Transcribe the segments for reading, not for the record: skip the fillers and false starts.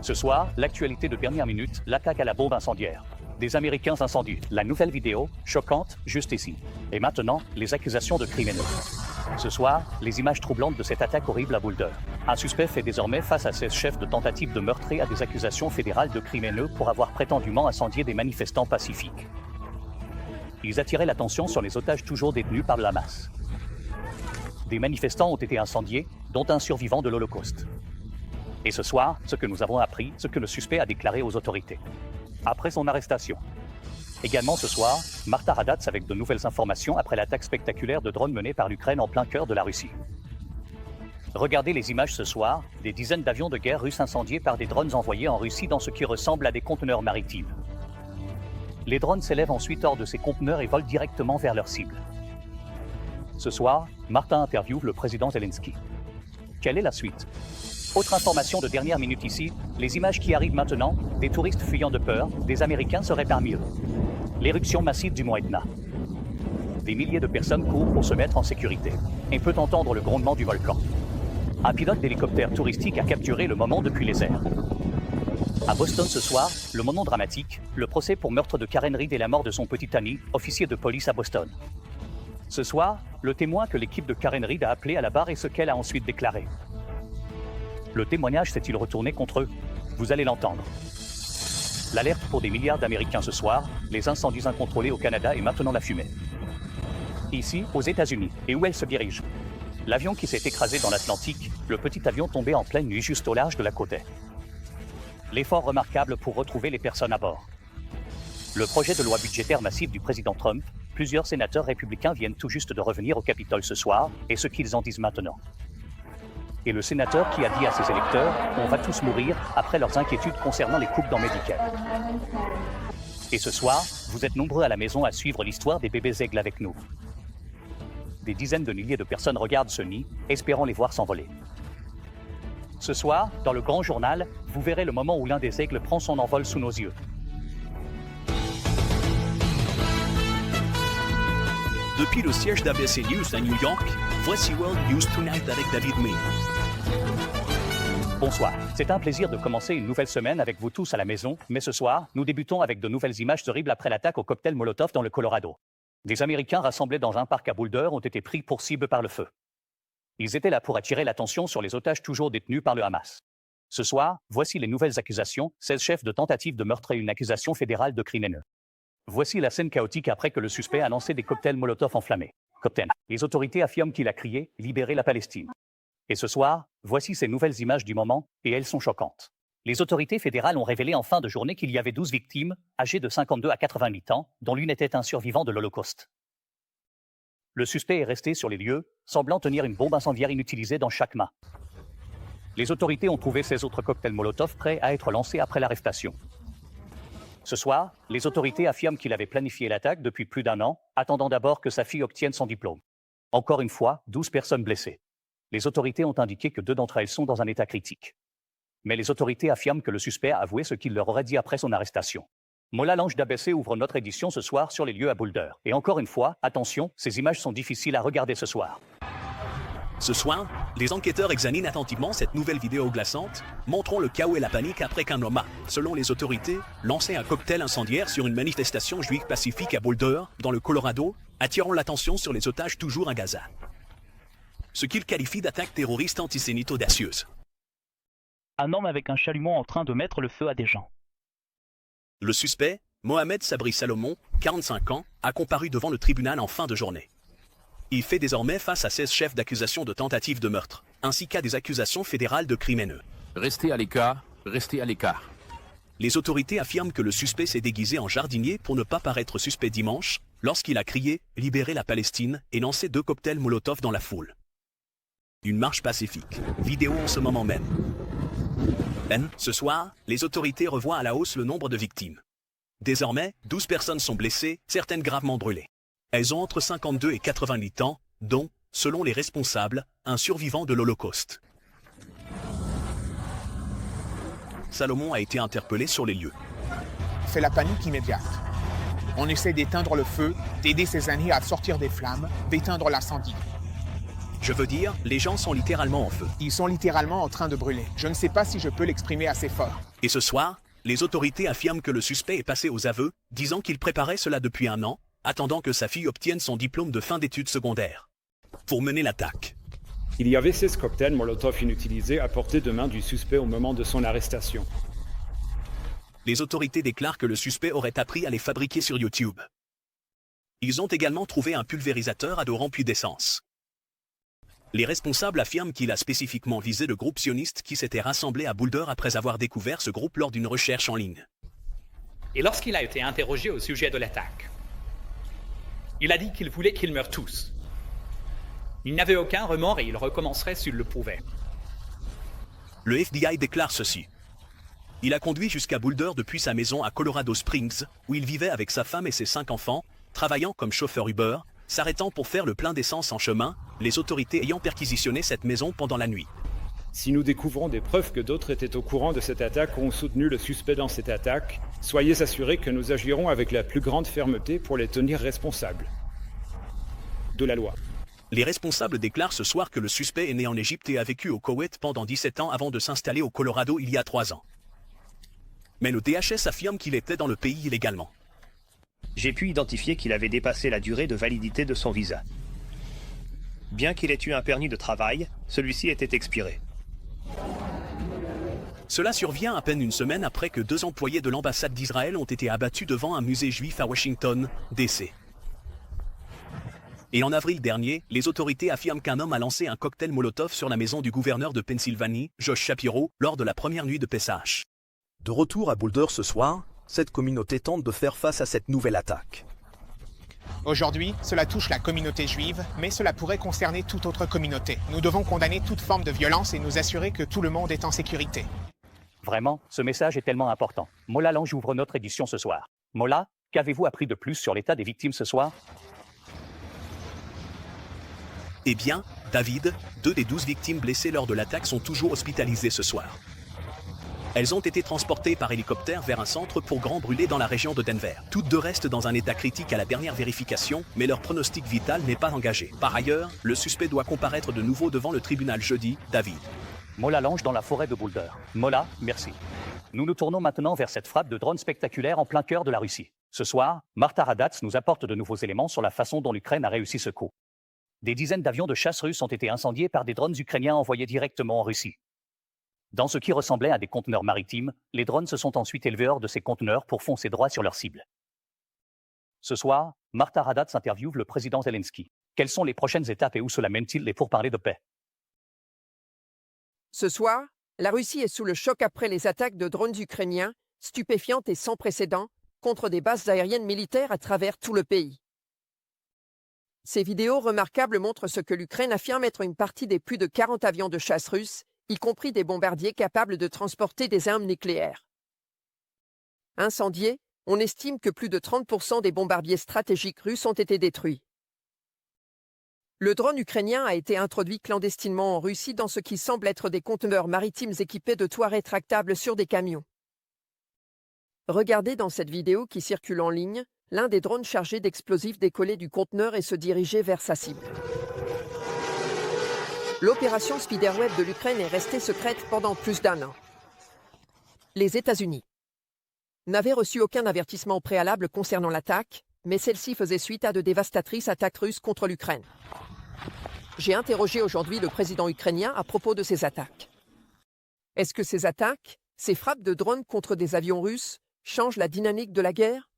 Ce soir, l'actualité de dernière minute, l'attaque à la bombe incendiaire. Des Américains incendient. La nouvelle vidéo, choquante, juste ici. Et maintenant, les accusations de crime haineux. Ce soir, les images troublantes de cette attaque horrible à Boulder. Un suspect fait désormais face à 16 chefs de tentative de meurtre et à des accusations fédérales de crime haineux pour avoir prétendument incendié des manifestants pacifiques. Ils attiraient l'attention sur les otages toujours détenus par le Hamas. Des manifestants ont été incendiés, dont un survivant de l'Holocauste. Et ce soir, ce que nous avons appris, ce que le suspect a déclaré aux autorités. Après son arrestation. Également ce soir, Marta Radatz avec de nouvelles informations après l'attaque spectaculaire de drones menée par l'Ukraine en plein cœur de la Russie. Regardez les images ce soir, des dizaines d'avions de guerre russes incendiés par des drones envoyés en Russie dans ce qui ressemble à des conteneurs maritimes. Les drones s'élèvent ensuite hors de ces conteneurs et volent directement vers leur cible. Ce soir, Marta interviewe le président Zelensky. Quelle est la suite? Autre information de dernière minute ici, les images qui arrivent maintenant, des touristes fuyant de peur, des Américains seraient parmi eux. L'éruption massive du mont Etna. Des milliers de personnes courent pour se mettre en sécurité. On peut entendre le grondement du volcan. Un pilote d'hélicoptère touristique a capturé le moment depuis les airs. À Boston ce soir, le moment dramatique, le procès pour meurtre de Karen Reed et la mort de son petit ami, officier de police à Boston. Ce soir, le témoin que l'équipe de Karen Reed a appelé à la barre et ce qu'elle a ensuite déclaré. Le témoignage s'est-il retourné contre eux? Vous allez l'entendre. L'alerte pour des milliards d'Américains ce soir, les incendies incontrôlés au Canada et maintenant la fumée. Ici, aux États-Unis, et où elle se dirige? L'avion qui s'est écrasé dans l'Atlantique, le petit avion tombé en pleine nuit juste au large de la côte est. L'effort remarquable pour retrouver les personnes à bord. Le projet de loi budgétaire massif du président Trump, plusieurs sénateurs républicains viennent tout juste de revenir au Capitole ce soir, et ce qu'ils en disent maintenant. Et le sénateur qui a dit à ses électeurs « On va tous mourir » après leurs inquiétudes concernant les coupes dans Medicare. Et ce soir, vous êtes nombreux à la maison à suivre l'histoire des bébés aigles avec nous. Des dizaines de milliers de personnes regardent ce nid, espérant les voir s'envoler. Ce soir, dans le grand journal, vous verrez le moment où l'un des aigles prend son envol sous nos yeux. Depuis le siège d'ABC News à New York, voici World News Tonight avec David May. Bonsoir, c'est un plaisir de commencer une nouvelle semaine avec vous tous à la maison, mais ce soir, nous débutons avec de nouvelles images horribles après l'attaque au cocktail Molotov dans le Colorado. Des Américains rassemblés dans un parc à Boulder ont été pris pour cible par le feu. Ils étaient là pour attirer l'attention sur les otages toujours détenus par le Hamas. Ce soir, voici les nouvelles accusations, 16 chefs de tentative de meurtre et une accusation fédérale de crime haineux. Voici la scène chaotique après que le suspect a lancé des cocktails Molotov enflammés. Cocktail. Les autorités affirment qu'il a crié « Libérez la Palestine ». Et ce soir, voici ces nouvelles images du moment, et elles sont choquantes. Les autorités fédérales ont révélé en fin de journée qu'il y avait 12 victimes, âgées de 52 à 88 ans, dont l'une était un survivant de l'Holocauste. Le suspect est resté sur les lieux, semblant tenir une bombe incendiaire inutilisée dans chaque main. Les autorités ont trouvé 16 autres cocktails Molotov prêts à être lancés après l'arrestation. Ce soir, les autorités affirment qu'il avait planifié l'attaque depuis plus d'un an, attendant d'abord que sa fille obtienne son diplôme. Encore une fois, 12 personnes blessées. Les autorités ont indiqué que 2 d'entre elles sont dans un état critique. Mais les autorités affirment que le suspect a avoué ce qu'il leur aurait dit après son arrestation. Mola Lange d'ABC ouvre notre édition ce soir sur les lieux à Boulder. Et encore une fois, attention, ces images sont difficiles à regarder ce soir. Ce soir, les enquêteurs examinent attentivement cette nouvelle vidéo glaçante, montrant le chaos et la panique après qu'un homme a, selon les autorités, lancé un cocktail incendiaire sur une manifestation juive pacifique à Boulder, dans le Colorado, attirant l'attention sur les otages toujours à Gaza. Ce qu'il qualifie d'attaque terroriste antisémite audacieuse. Un homme avec un chalumeau en train de mettre le feu à des gens. Le suspect, Mohamed Sabri Salomon, 45 ans, a comparu devant le tribunal en fin de journée. Il fait désormais face à 16 chefs d'accusation de tentative de meurtre, ainsi qu'à des accusations fédérales de crime haineux. Restez à l'écart, restez à l'écart. Les autorités affirment que le suspect s'est déguisé en jardinier pour ne pas paraître suspect dimanche, lorsqu'il a crié « Libérez la Palestine » et lancé 2 cocktails Molotov dans la foule. Une marche pacifique. Vidéo en ce moment même. Ce soir, les autorités revoient à la hausse le nombre de victimes. Désormais, 12 personnes sont blessées, certaines gravement brûlées. Elles ont entre 52 et 88 ans, dont, selon les responsables, un survivant de l'Holocauste. Salomon a été interpellé sur les lieux. C'est la panique immédiate. On essaie d'éteindre le feu, d'aider ces années à sortir des flammes, d'éteindre l'incendie. Je veux dire, les gens sont littéralement en feu. Ils sont littéralement en train de brûler. Je ne sais pas si je peux l'exprimer assez fort. Et ce soir, les autorités affirment que le suspect est passé aux aveux, disant qu'il préparait cela depuis un an, attendant que sa fille obtienne son diplôme de fin d'études secondaires. Pour mener l'attaque. Il y avait 16 cocktails Molotov inutilisés à portée de main du suspect au moment de son arrestation. Les autorités déclarent que le suspect aurait appris à les fabriquer sur YouTube. Ils ont également trouvé un pulvérisateur à dos rempli d'essence. Les responsables affirment qu'il a spécifiquement visé le groupe sioniste qui s'était rassemblé à Boulder après avoir découvert ce groupe lors d'une recherche en ligne. Et lorsqu'il a été interrogé au sujet de l'attaque, il a dit qu'il voulait qu'ils meurent tous. Il n'avait aucun remords et il recommencerait s'il le pouvait. Le FBI déclare ceci. Il a conduit jusqu'à Boulder depuis sa maison à Colorado Springs, où il vivait avec sa femme et ses 5 enfants, travaillant comme chauffeur Uber, s'arrêtant pour faire le plein d'essence en chemin, les autorités ayant perquisitionné cette maison pendant la nuit. Si nous découvrons des preuves que d'autres étaient au courant de cette attaque ou ont soutenu le suspect dans cette attaque, soyez assurés que nous agirons avec la plus grande fermeté pour les tenir responsables de la loi. Les responsables déclarent ce soir que le suspect est né en Égypte et a vécu au Koweït pendant 17 ans avant de s'installer au Colorado il y a 3 ans. Mais le DHS affirme qu'il était dans le pays illégalement. J'ai pu identifier qu'il avait dépassé la durée de validité de son visa. Bien qu'il ait eu un permis de travail, celui-ci était expiré. Cela survient à peine une semaine après que 2 employés de l'ambassade d'Israël ont été abattus devant un musée juif à Washington, D.C. Et en avril dernier, les autorités affirment qu'un homme a lancé un cocktail Molotov sur la maison du gouverneur de Pennsylvanie, Josh Shapiro, lors de la première nuit de Pessah. De retour à Boulder ce soir, cette communauté tente de faire face à cette nouvelle attaque. Aujourd'hui, cela touche la communauté juive, mais cela pourrait concerner toute autre communauté. Nous devons condamner toute forme de violence et nous assurer que tout le monde est en sécurité. Vraiment, ce message est tellement important. Mola Lange ouvre notre édition ce soir. Mola, qu'avez-vous appris de plus sur l'état des victimes ce soir? Eh bien, David, 2 des 12 victimes blessées lors de l'attaque sont toujours hospitalisées ce soir. Elles ont été transportées par hélicoptère vers un centre pour grands brûlés dans la région de Denver. Toutes 2 restent dans un état critique à la dernière vérification, mais leur pronostic vital n'est pas engagé. Par ailleurs, le suspect doit comparaître de nouveau devant le tribunal jeudi, David. Mola Lange dans la forêt de Boulder. Mola, merci. Nous nous tournons maintenant vers cette frappe de drone spectaculaire en plein cœur de la Russie. Ce soir, Martha Raddatz nous apporte de nouveaux éléments sur la façon dont l'Ukraine a réussi ce coup. Des dizaines d'avions de chasse russes ont été incendiés par des drones ukrainiens envoyés directement en Russie. Dans ce qui ressemblait à des conteneurs maritimes, les drones se sont ensuite élevés hors de ces conteneurs pour foncer droit sur leur cible. Ce soir, Martha Raddatz interviewe le président Zelensky. Quelles sont les prochaines étapes et où cela mène-t-il les pourparlers de paix? Ce soir, la Russie est sous le choc après les attaques de drones ukrainiens, stupéfiantes et sans précédent, contre des bases aériennes militaires à travers tout le pays. Ces vidéos remarquables montrent ce que l'Ukraine affirme être une partie des plus de 40 avions de chasse russes, y compris des bombardiers capables de transporter des armes nucléaires. Incendiés, on estime que plus de 30% des bombardiers stratégiques russes ont été détruits. Le drone ukrainien a été introduit clandestinement en Russie dans ce qui semble être des conteneurs maritimes équipés de toits rétractables sur des camions. Regardez dans cette vidéo qui circule en ligne, l'un des drones chargés d'explosifs décollait du conteneur et se dirigeait vers sa cible. L'opération Spiderweb de l'Ukraine est restée secrète pendant plus d'1 an. Les États-Unis n'avaient reçu aucun avertissement préalable concernant l'attaque, mais celle-ci faisait suite à de dévastatrices attaques russes contre l'Ukraine. J'ai interrogé aujourd'hui le président ukrainien à propos de ces attaques. Est-ce que ces attaques, ces frappes de drones contre des avions russes, changent la dynamique de la guerre?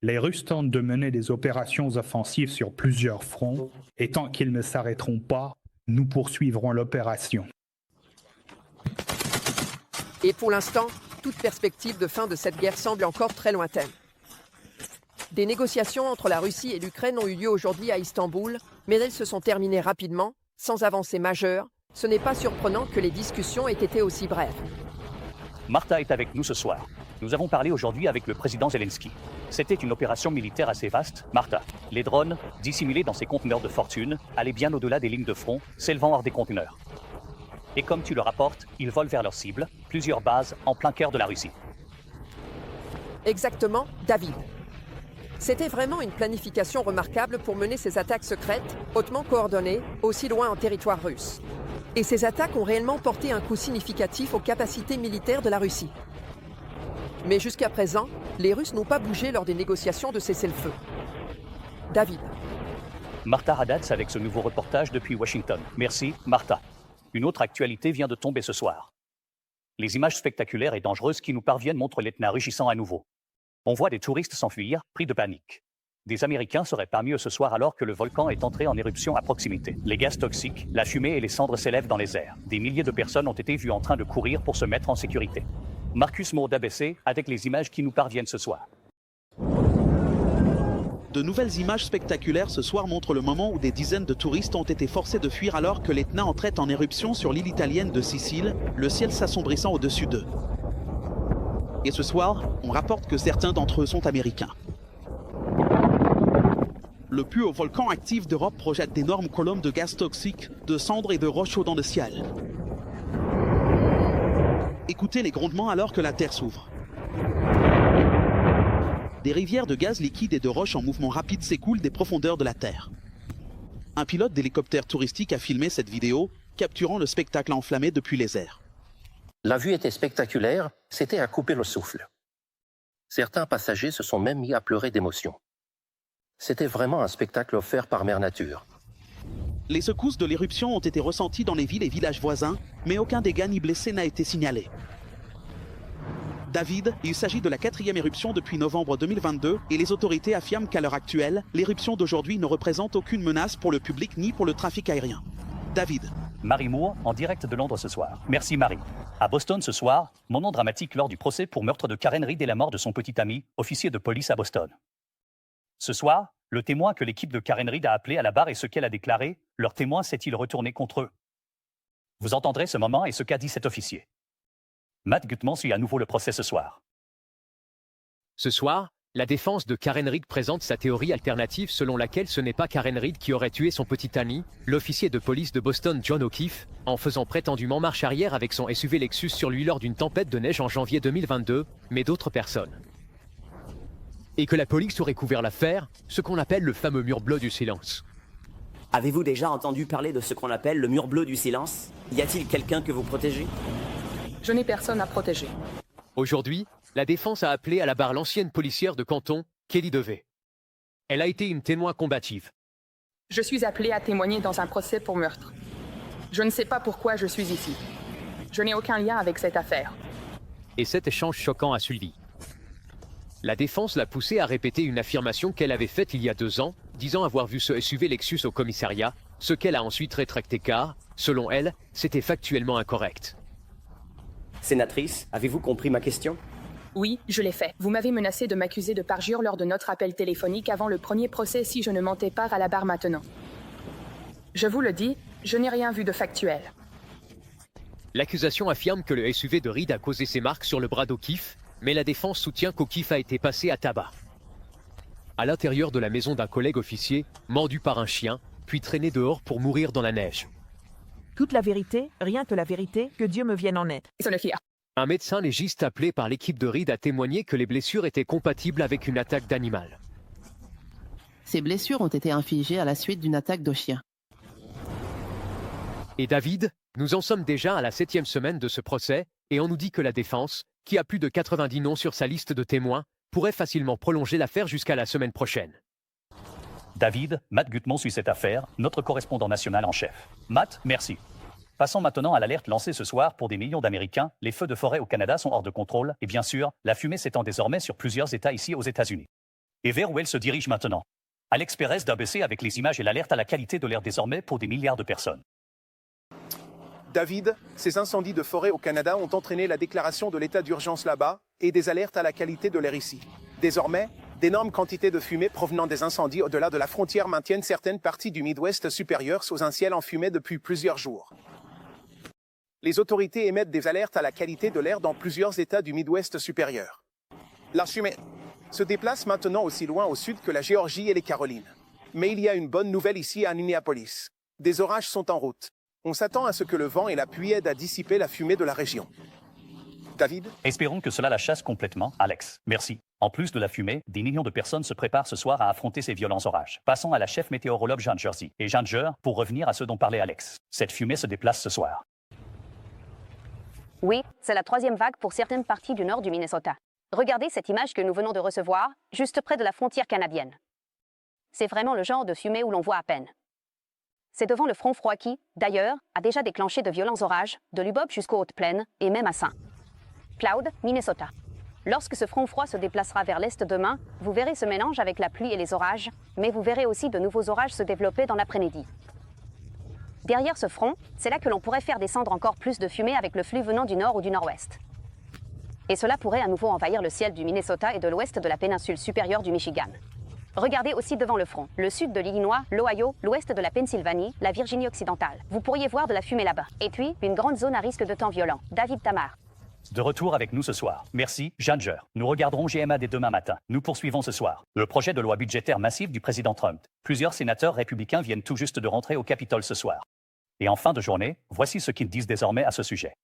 Les Russes tentent de mener des opérations offensives sur plusieurs fronts, et tant qu'ils ne s'arrêteront pas, nous poursuivrons l'opération. Et pour l'instant, toute perspective de fin de cette guerre semble encore très lointaine. Des négociations entre la Russie et l'Ukraine ont eu lieu aujourd'hui à Istanbul, mais elles se sont terminées rapidement, sans avancée majeure. Ce n'est pas surprenant que les discussions aient été aussi brèves. Martha est avec nous ce soir. Nous avons parlé aujourd'hui avec le président Zelensky. C'était une opération militaire assez vaste, Martha. Les drones, dissimulés dans ces conteneurs de fortune, allaient bien au-delà des lignes de front, s'élevant hors des conteneurs. Et comme tu le rapportes, ils volent vers leur cible, plusieurs bases en plein cœur de la Russie. Exactement, David. C'était vraiment une planification remarquable pour mener ces attaques secrètes, hautement coordonnées, aussi loin en territoire russe. Et ces attaques ont réellement porté un coup significatif aux capacités militaires de la Russie. Mais jusqu'à présent, les Russes n'ont pas bougé lors des négociations de cessez-le-feu. David. Martha Haddad avec ce nouveau reportage depuis Washington. Merci, Martha. Une autre actualité vient de tomber ce soir. Les images spectaculaires et dangereuses qui nous parviennent montrent l'Etna rugissant à nouveau. On voit des touristes s'enfuir, pris de panique. Des Américains seraient parmi eux ce soir alors que le volcan est entré en éruption à proximité. Les gaz toxiques, la fumée et les cendres s'élèvent dans les airs. Des milliers de personnes ont été vues en train de courir pour se mettre en sécurité. Marcus Moore d'ABC avec les images qui nous parviennent ce soir. De nouvelles images spectaculaires ce soir montrent le moment où des dizaines de touristes ont été forcés de fuir alors que l'Etna entrait en éruption sur l'île italienne de Sicile, le ciel s'assombrissant au-dessus d'eux. Et ce soir, on rapporte que certains d'entre eux sont américains. Le plus haut volcan actif d'Europe projette d'énormes colonnes de gaz toxiques, de cendres et de roches chaudes dans le ciel. Écoutez les grondements alors que la terre s'ouvre. Des rivières de gaz liquide et de roches en mouvement rapide s'écoulent des profondeurs de la Terre. Un pilote d'hélicoptère touristique a filmé cette vidéo, capturant le spectacle enflammé depuis les airs. La vue était spectaculaire, c'était à couper le souffle. Certains passagers se sont même mis à pleurer d'émotion. C'était vraiment un spectacle offert par Mère Nature. Les secousses de l'éruption ont été ressenties dans les villes et villages voisins, mais aucun dégât ni blessé n'a été signalé. David, il s'agit de la 4e éruption depuis novembre 2022 et les autorités affirment qu'à l'heure actuelle, l'éruption d'aujourd'hui ne représente aucune menace pour le public ni pour le trafic aérien. David. Marie Moore, en direct de Londres ce soir. Merci Marie. À Boston ce soir, moment dramatique lors du procès pour meurtre de Karen Reed et la mort de son petit ami, officier de police à Boston. Ce soir, le témoin que l'équipe de Karen Reed a appelé à la barre et ce qu'elle a déclaré, leur témoin s'est-il retourné contre eux? Vous entendrez ce moment et ce qu'a dit cet officier. Matt Gutman suit à nouveau le procès ce soir. Ce soir, la défense de Karen Reed présente sa théorie alternative selon laquelle ce n'est pas Karen Reed qui aurait tué son petit ami, l'officier de police de Boston John O'Keefe, en faisant prétendument marche arrière avec son SUV Lexus sur lui lors d'une tempête de neige en janvier 2022, mais d'autres personnes. Et que la police aurait couvert l'affaire, ce qu'on appelle le fameux mur bleu du silence. Avez-vous déjà entendu parler de ce qu'on appelle le mur bleu du silence? Y a-t-il quelqu'un que vous protégez? Je n'ai personne à protéger. Aujourd'hui, la défense a appelé à la barre l'ancienne policière de Canton, Kelly Devey. Elle a été une témoin combative. Je suis appelée à témoigner dans un procès pour meurtre. Je ne sais pas pourquoi je suis ici. Je n'ai aucun lien avec cette affaire. Et cet échange choquant a suivi. La défense l'a poussée à répéter une affirmation qu'elle avait faite il y a 2 ans, disant avoir vu ce SUV Lexus au commissariat, ce qu'elle a ensuite rétracté car, selon elle, c'était factuellement incorrect. Sénatrice, avez-vous compris ma question? Oui, je l'ai fait. Vous m'avez menacé de m'accuser de parjure lors de notre appel téléphonique avant le premier procès si je ne mentais pas à la barre maintenant. Je vous le dis, je n'ai rien vu de factuel. L'accusation affirme que le SUV de Reed a causé ses marques sur le bras d'O'Keefe, mais la défense soutient qu'O'Keefe a été passé à tabac. À l'intérieur de la maison d'un collègue officier, mordu par un chien, puis traîné dehors pour mourir dans la neige. Toute la vérité, rien que la vérité, que Dieu me vienne en aide. Un médecin légiste appelé par l'équipe de Reed a témoigné que les blessures étaient compatibles avec une attaque d'animal. Ces blessures ont été infligées à la suite d'une attaque de chien. Et David, nous en sommes déjà à la 7e semaine de ce procès, et on nous dit que la défense, qui a plus de 90 noms sur sa liste de témoins, pourrait facilement prolonger l'affaire jusqu'à la semaine prochaine. David, Matt Gutman suit cette affaire, notre correspondant national en chef. Matt, merci. Passons maintenant à l'alerte lancée ce soir pour des millions d'Américains. Les feux de forêt au Canada sont hors de contrôle et bien sûr, la fumée s'étend désormais sur plusieurs États ici aux États-Unis. Et vers où elle se dirige maintenant? Alex Pérez d'ABC avec les images et l'alerte à la qualité de l'air désormais pour des milliards de personnes. David, ces incendies de forêt au Canada ont entraîné la déclaration de l'état d'urgence là-bas et des alertes à la qualité de l'air ici. Désormais, d'énormes quantités de fumée provenant des incendies au-delà de la frontière maintiennent certaines parties du Midwest supérieur sous un ciel enfumé depuis plusieurs jours. Les autorités émettent des alertes à la qualité de l'air dans plusieurs États du Midwest supérieur. La fumée se déplace maintenant aussi loin au sud que la Géorgie et les Carolines. Mais il y a une bonne nouvelle ici à Minneapolis. Des orages sont en route. On s'attend à ce que le vent et la pluie aident à dissiper la fumée de la région. David? Espérons que cela la chasse complètement, Alex. Merci. En plus de la fumée, des millions de personnes se préparent ce soir à affronter ces violents orages. Passons à la chef météorologue Ginger. Et Ginger, pour revenir à ce dont parlait Alex. Cette fumée se déplace ce soir. Oui, c'est la troisième vague pour certaines parties du nord du Minnesota. Regardez cette image que nous venons de recevoir, juste près de la frontière canadienne. C'est vraiment le genre de fumée où l'on voit à peine. C'est devant le front froid qui, d'ailleurs, a déjà déclenché de violents orages, de l'Ubob jusqu'aux hautes plaines, et même à St. Cloud, Minnesota. Lorsque ce front froid se déplacera vers l'est demain, vous verrez ce mélange avec la pluie et les orages, mais vous verrez aussi de nouveaux orages se développer dans l'après-midi. Derrière ce front, c'est là que l'on pourrait faire descendre encore plus de fumée avec le flux venant du nord ou du nord-ouest. Et cela pourrait à nouveau envahir le ciel du Minnesota et de l'ouest de la péninsule supérieure du Michigan. Regardez aussi devant le front, le sud de l'Illinois, l'Ohio, l'ouest de la Pennsylvanie, la Virginie occidentale. Vous pourriez voir de la fumée là-bas. Et puis, une grande zone à risque de temps violent. David Tamar. De retour avec nous ce soir. Merci, Ginger. Nous regarderons GMA dès demain matin. Nous poursuivons ce soir le projet de loi budgétaire massif du président Trump. Plusieurs sénateurs républicains viennent tout juste de rentrer au Capitole ce soir. Et en fin de journée, voici ce qu'ils disent désormais à ce sujet.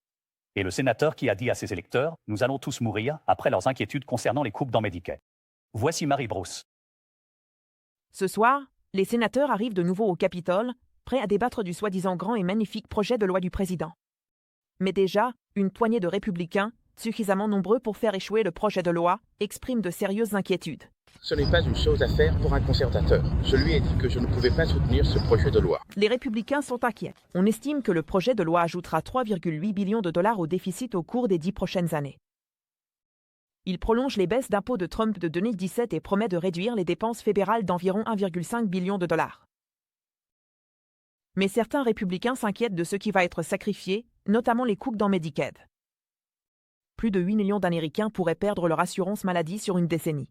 Et le sénateur qui a dit à ses électeurs, nous allons tous mourir, après leurs inquiétudes concernant les coupes dans Medicaid. Voici Marie Bruce. Ce soir, les sénateurs arrivent de nouveau au Capitole, prêts à débattre du soi-disant grand et magnifique projet de loi du président. Mais déjà, une poignée de républicains, suffisamment nombreux pour faire échouer le projet de loi, expriment de sérieuses inquiétudes. Ce n'est pas une chose à faire pour un conservateur. Je lui ai dit que je ne pouvais pas soutenir ce projet de loi. Les républicains sont inquiets. On estime que le projet de loi ajoutera 3,8 billions de dollars au déficit au cours des 10 prochaines années. Il prolonge les baisses d'impôts de Trump de 2017 et promet de réduire les dépenses fédérales d'environ 1,5 billion de dollars. Mais certains républicains s'inquiètent de ce qui va être sacrifié, notamment les coupes dans Medicaid. Plus de 8 millions d'Américains pourraient perdre leur assurance maladie sur une décennie.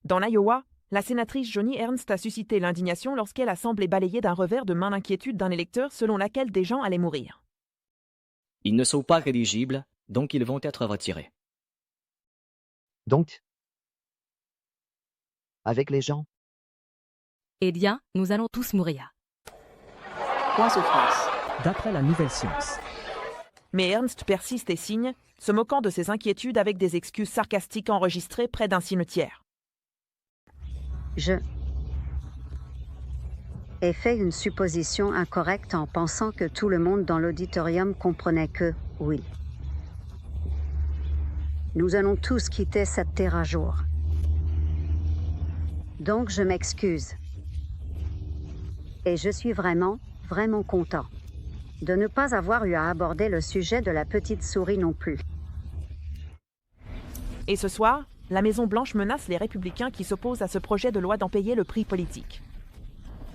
Dans l'Iowa, la sénatrice Joni Ernst a suscité l'indignation lorsqu'elle a semblé balayer d'un revers de main l'inquiétude d'un électeur selon laquelle des gens allaient mourir. Ils ne sont pas éligibles, donc ils vont être retirés. Donc, avec les gens. Eh bien, nous allons tous mourir. Point souffrance. D'après la nouvelle science. Mais Ernst persiste et signe, se moquant de ses inquiétudes avec des excuses sarcastiques enregistrées près d'un cimetière. Je ai fait une supposition incorrecte en pensant que tout le monde dans l'auditorium comprenait que, oui, nous allons tous quitter cette terre un jour. Donc je m'excuse. Et je suis vraiment, vraiment content de ne pas avoir eu à aborder le sujet de la petite souris non plus. Et ce soir, la Maison-Blanche menace les républicains qui s'opposent à ce projet de loi d'en payer le prix politique.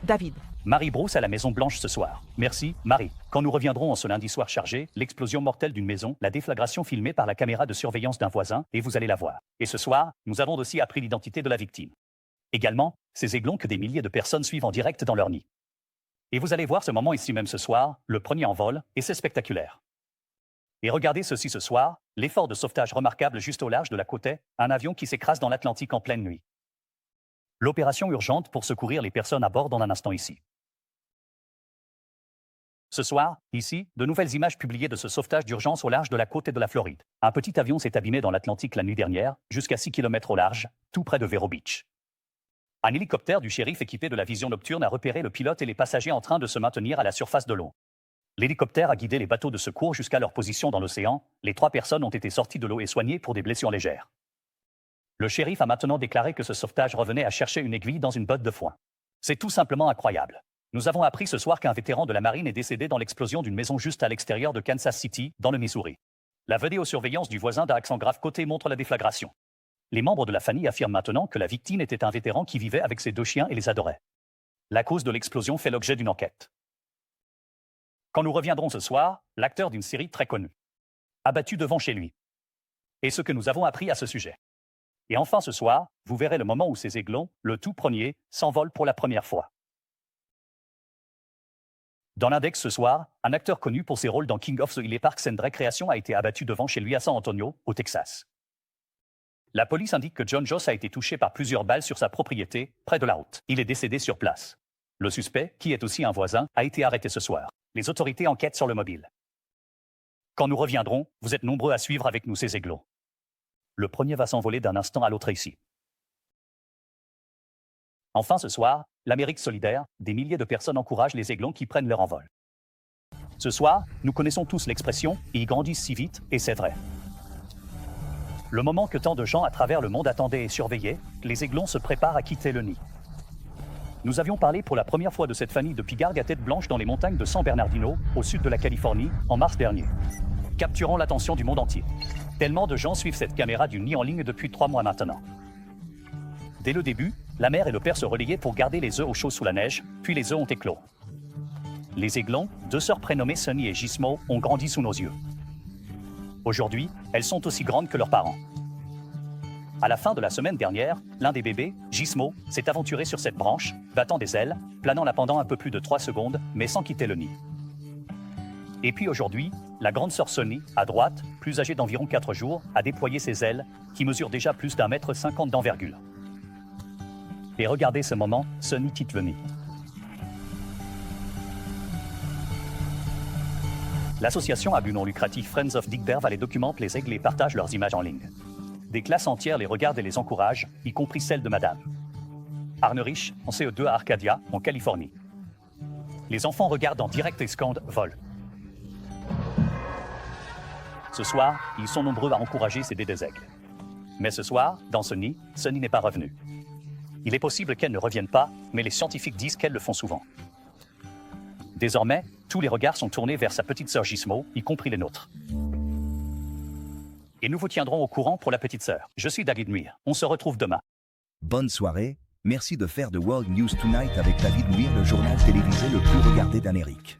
David. Marie Bruce à la Maison-Blanche ce soir. Merci, Marie. Quand nous reviendrons en ce lundi soir chargé, l'explosion mortelle d'une maison, la déflagration filmée par la caméra de surveillance d'un voisin, et vous allez la voir. Et ce soir, nous avons aussi appris l'identité de la victime. Également, ces aiglons que des milliers de personnes suivent en direct dans leur nid. Et vous allez voir ce moment ici même ce soir, le premier en vol, et c'est spectaculaire. Et regardez ceci ce soir, l'effort de sauvetage remarquable juste au large de la côte est, un avion qui s'écrase dans l'Atlantique en pleine nuit. L'opération urgente pour secourir les personnes à bord dans un instant ici. Ce soir, ici, de nouvelles images publiées de ce sauvetage d'urgence au large de la côte et de la Floride. Un petit avion s'est abîmé dans l'Atlantique la nuit dernière, jusqu'à 6 km au large, tout près de Vero Beach. Un hélicoptère du shérif équipé de la vision nocturne a repéré le pilote et les passagers en train de se maintenir à la surface de l'eau. L'hélicoptère a guidé les bateaux de secours jusqu'à leur position dans l'océan. Les 3 personnes ont été sorties de l'eau et soignées pour des blessures légères. Le shérif a maintenant déclaré que ce sauvetage revenait à chercher une aiguille dans une botte de foin. C'est tout simplement incroyable. Nous avons appris ce soir qu'un vétéran de la marine est décédé dans l'explosion d'une maison juste à l'extérieur de Kansas City, dans le Missouri. La vidéosurveillance du voisin d'un accent grave côté montre la déflagration. Les membres de la famille affirment maintenant que la victime était un vétéran qui vivait avec ses 2 chiens et les adorait. La cause de l'explosion fait l'objet d'une enquête. Quand nous reviendrons ce soir, l'acteur d'une série très connue, abattu devant chez lui. Et ce que nous avons appris à ce sujet. Et enfin ce soir, vous verrez le moment où ces aiglons, le tout premier, s'envolent pour la première fois. Dans l'index ce soir, un acteur connu pour ses rôles dans King of the Hill Parks and Recreation a été abattu devant chez lui à San Antonio, au Texas. La police indique que John Joss a été touché par plusieurs balles sur sa propriété, près de la route. Il est décédé sur place. Le suspect, qui est aussi un voisin, a été arrêté ce soir. Les autorités enquêtent sur le mobile. Quand nous reviendrons, vous êtes nombreux à suivre avec nous ces aiglons. Le premier va s'envoler d'un instant à l'autre ici. Enfin, ce soir, l'Amérique solidaire, des milliers de personnes encouragent les aiglons qui prennent leur envol. Ce soir, nous connaissons tous l'expression « ils grandissent si vite » et c'est vrai. Le moment que tant de gens à travers le monde attendaient et surveillaient, les aiglons se préparent à quitter le nid. Nous avions parlé pour la première fois de cette famille de pigargues à tête blanche dans les montagnes de San Bernardino, au sud de la Californie, en mars dernier, capturant l'attention du monde entier. Tellement de gens suivent cette caméra du nid en ligne depuis 3 mois maintenant. Dès le début, la mère et le père se relayaient pour garder les œufs au chaud sous la neige, puis les œufs ont éclos. Les aiglons, 2 sœurs prénommées Sunny et Gizmo, ont grandi sous nos yeux. Aujourd'hui, elles sont aussi grandes que leurs parents. À la fin de la semaine dernière, l'un des bébés, Gizmo, s'est aventuré sur cette branche, battant des ailes, planant là pendant un peu plus de 3 secondes, mais sans quitter le nid. Et puis aujourd'hui, la grande sœur Sunny, à droite, plus âgée d'environ 4 jours, a déployé ses ailes, qui mesurent déjà plus d'1,50 m d'envergure. Et regardez ce moment, Sunny quitte le nid. L'association à but non lucratif Friends of Dick Bear Valley documente les aigles et partage leurs images en ligne. Des classes entières les regardent et les encouragent, y compris celle de Madame Arne Rich, en CE2 à Arcadia, en Californie. Les enfants regardent en direct et scandent « vol ». Ce soir, ils sont nombreux à encourager ces des aigles. Mais ce soir, dans ce nid, Sunny n'est pas revenue. Il est possible qu'elle ne revienne pas, mais les scientifiques disent qu'elles le font souvent. Désormais, tous les regards sont tournés vers sa petite sœur Gizmo, y compris les nôtres. Et nous vous tiendrons au courant pour la petite sœur. Je suis David Muir. On se retrouve demain. Bonne soirée. Merci de faire de World News Tonight avec David Muir, le journal télévisé le plus regardé d'Amérique.